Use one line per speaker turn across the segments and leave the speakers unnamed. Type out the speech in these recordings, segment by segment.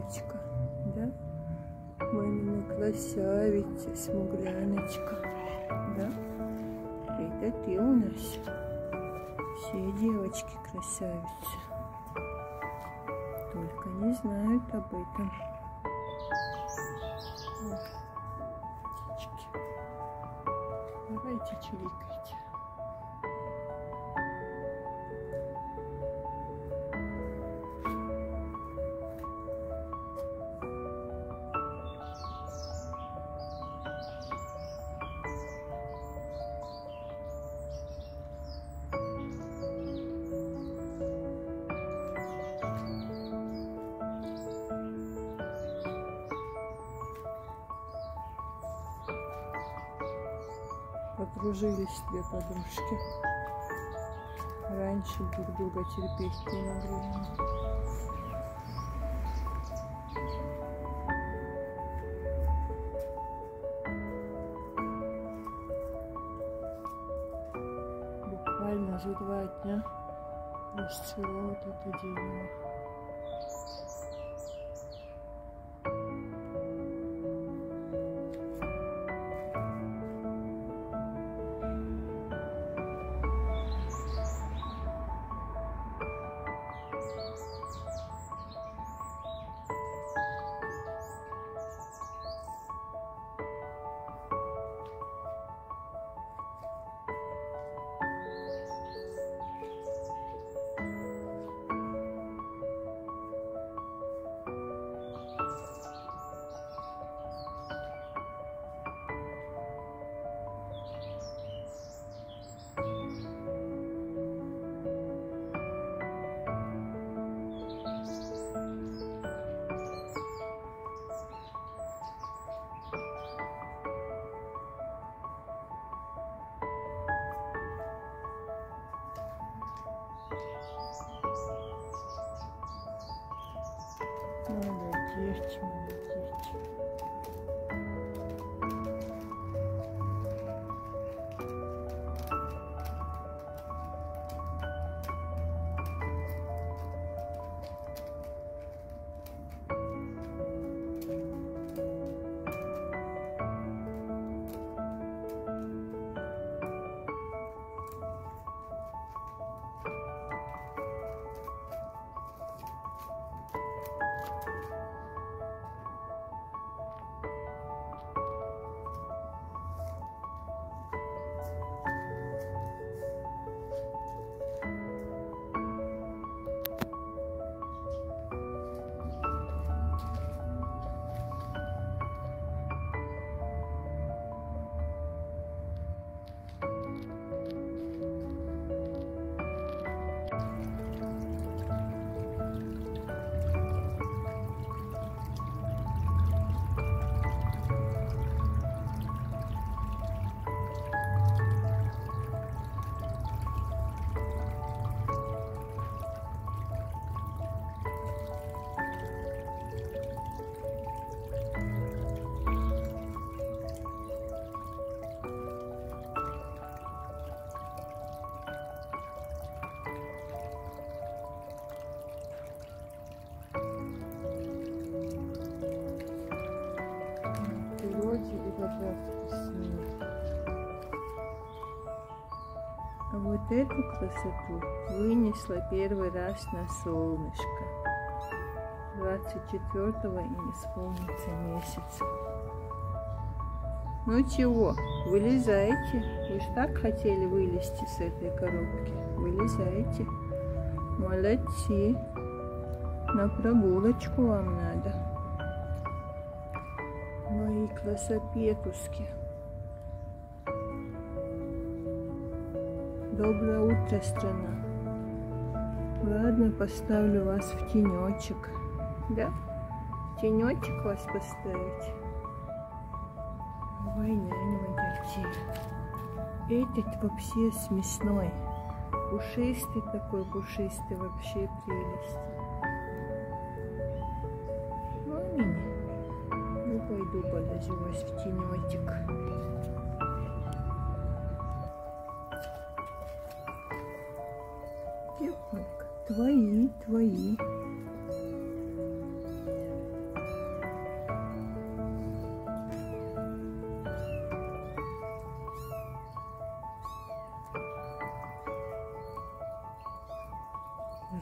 девочка, да? Мамина красавица, смугляночка, да? Это ты у нас. Все девочки красавицы. Только не знают об этом. Птички. Давайте чирикайте. Подружились две подружки. Раньше друг друга терпеть не могли. Буквально за 2 дня расцвело вот это дерево. Молодец, молодец. А вот эту красоту вынесла первый раз на солнышко. 24-го и не исполнится месяц. Ну чего, вылезайте. Вы ж так хотели вылезти с этой коробки. Вылезайте. Молодцы. На прогулочку вам надо. Мои красопетушки. Доброе утро, страна. Ладно, поставлю вас в тенечек. Да? В тенечек вас поставить. Ой, нянь, этот вообще смешной. Пушистый такой, пушистый, вообще прелесть. Ой, меня. Ну, пойду положу вас в тенечек. Твои.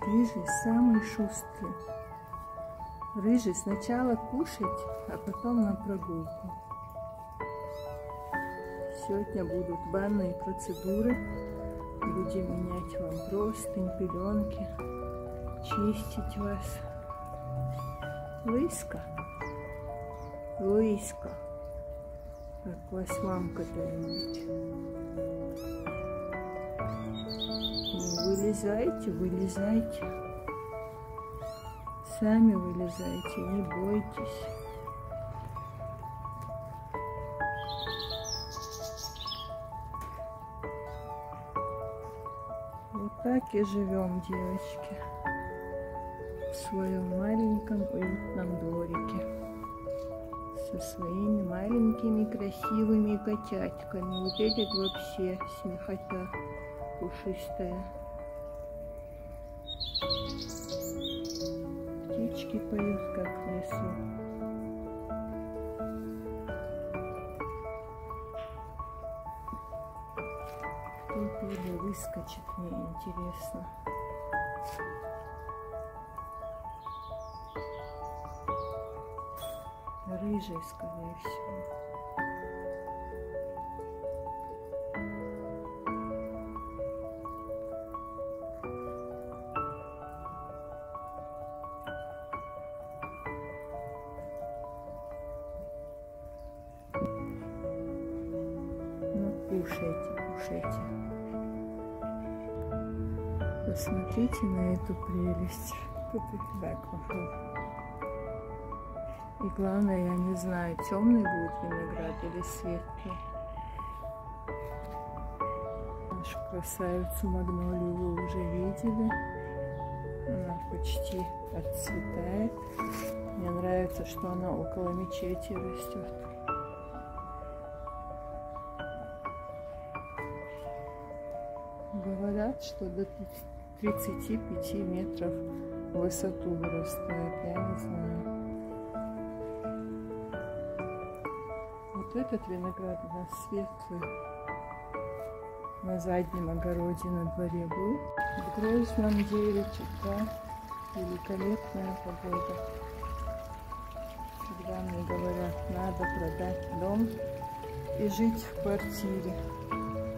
Рыжий самый шустрый. Рыжий сначала кушать, а потом на прогулку. Сегодня будут банные процедуры. Будем менять вам простынь, пеленки, чистить вас. Лыска, Лыска, как вас мамка-то любит. Вылезайте, вылезайте. Сами вылезайте, не бойтесь. Вот так и живем, девочки, в своем маленьком уютном дворике со своими маленькими красивыми котятками. Вот этот вообще смехота пушистая. Птички поют, как в лесу. Кто или выскочит, мне интересно. Рыжий, скорее всего. Ну, кушайте, кушайте. Посмотрите на эту прелесть. Тут и так пошел. И главное, я не знаю, темный будет виноград или светлый. Нашу красавицу магнолию вы уже видели. Она почти отцветает. Мне нравится, что она около мечети растет. Говорят, что до 35 метров в высоту вырастает. Я не знаю. Вот этот виноград у нас светлый. На заднем огороде на дворе был. В Грозном 9 утра. Великолепная погода. Когда мне говорят, надо продать дом и жить в квартире.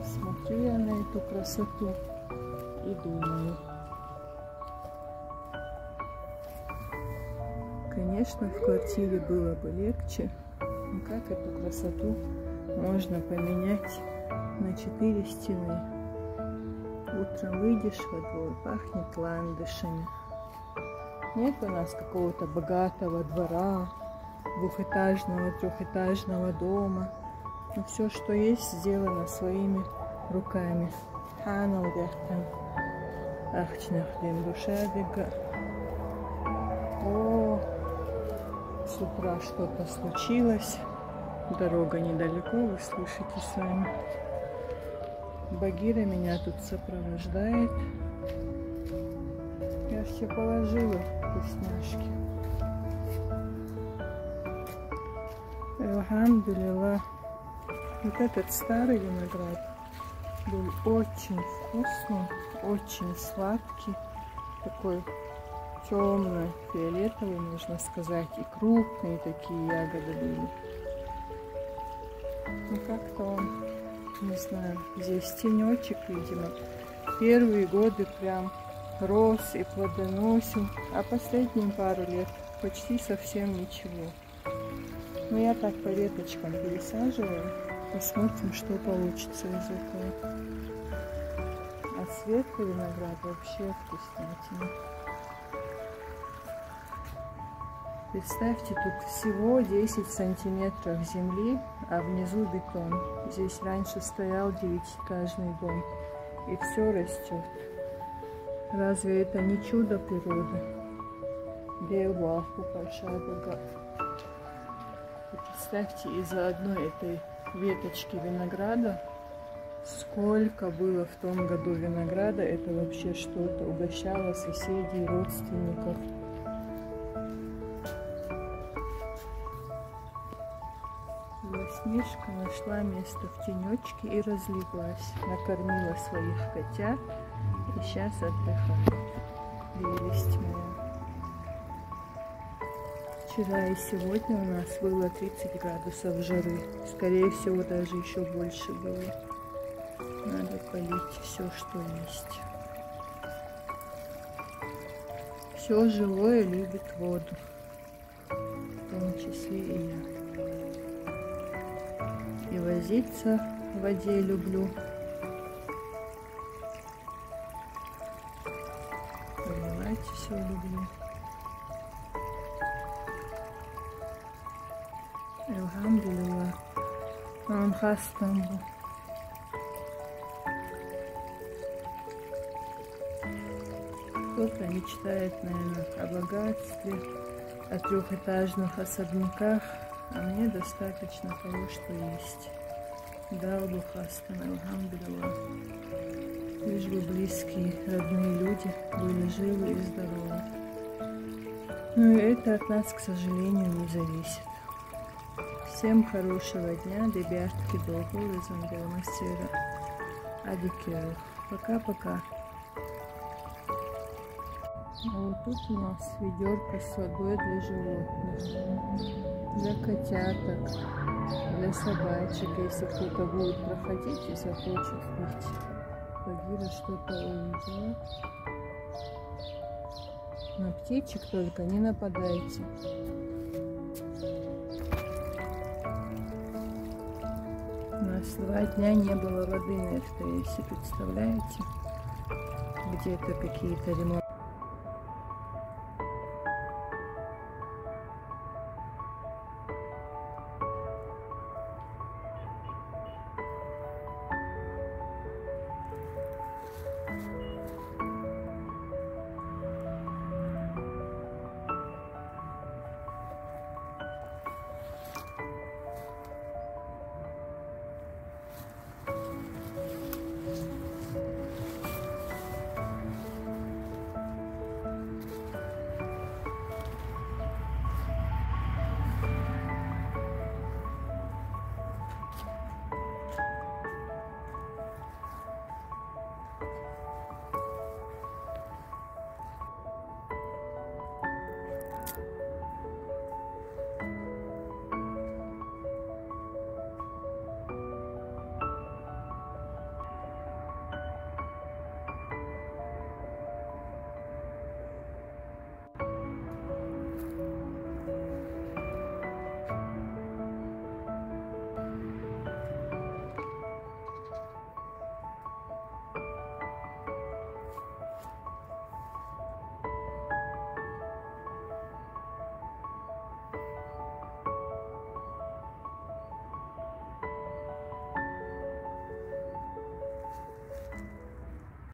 Смотрю я на эту красоту и думаю. Конечно, в квартире было бы легче. Но как эту красоту можно поменять на 4 стены? Утром выйдешь во двор, пахнет ландышами. Нет у нас какого-то богатого двора, двухэтажного, трехэтажного дома. Но все, что есть, сделано своими руками. О, с утра что-то случилось. Дорога недалеко, вы слышите сами. Багира меня тут сопровождает. Я все положила, вкусняшки. Алхамдулилlah. Вот этот старый виноград был очень вкусный, очень сладкий, такой темно-фиолетовый, можно сказать, и крупные такие ягоды были. Ну как-то он, не знаю, здесь тенечек, видимо, первые годы прям рос и плодоносил, а последние пару лет почти совсем ничего. Но я так по веточкам пересаживаю, посмотрим, что получится из этого. А светлый виноград вообще вкуснятина. Представьте, тут всего 10 сантиметров земли, а внизу бетон. Здесь раньше стоял 9-этажный дом, и все растет. Разве это не чудо природы? Представьте, из-за одной этой веточки винограда сколько было в том году винограда. Это вообще что-то. Угощало соседей, родственников. Белоснежка нашла место в тенечке и разлеглась. Накормила своих котят и сейчас отдыхает. Прелесть моя. Вчера и сегодня у нас было 30 градусов жары. Скорее всего, даже еще больше было. Надо полить все, что есть. Все живое любит воду. В том числе и я. И возиться в воде люблю. Поливать все люблю. Элхамдулилла. Он хастам был. Кто-то мечтает, наверное, о богатстве, о трехэтажных особняках, а мне достаточно того, что есть. Даулу хастам, элхамдулилла. Лишь бы близкие, родные люди были живы и здоровы. Но и это от нас, к сожалению, не зависит. Всем хорошего дня, ребятки, доброго, мастера. Адикер. Пока-пока. А вот тут у нас ведерко с водой для животных, для котяток, для собачек. Если кто-то будет проходить и захочет пить. Багира что-то увидела. На птичек только не нападайте. У нас 2 дня не было воды на РТС, представляете? Где-то какие-то ремонты.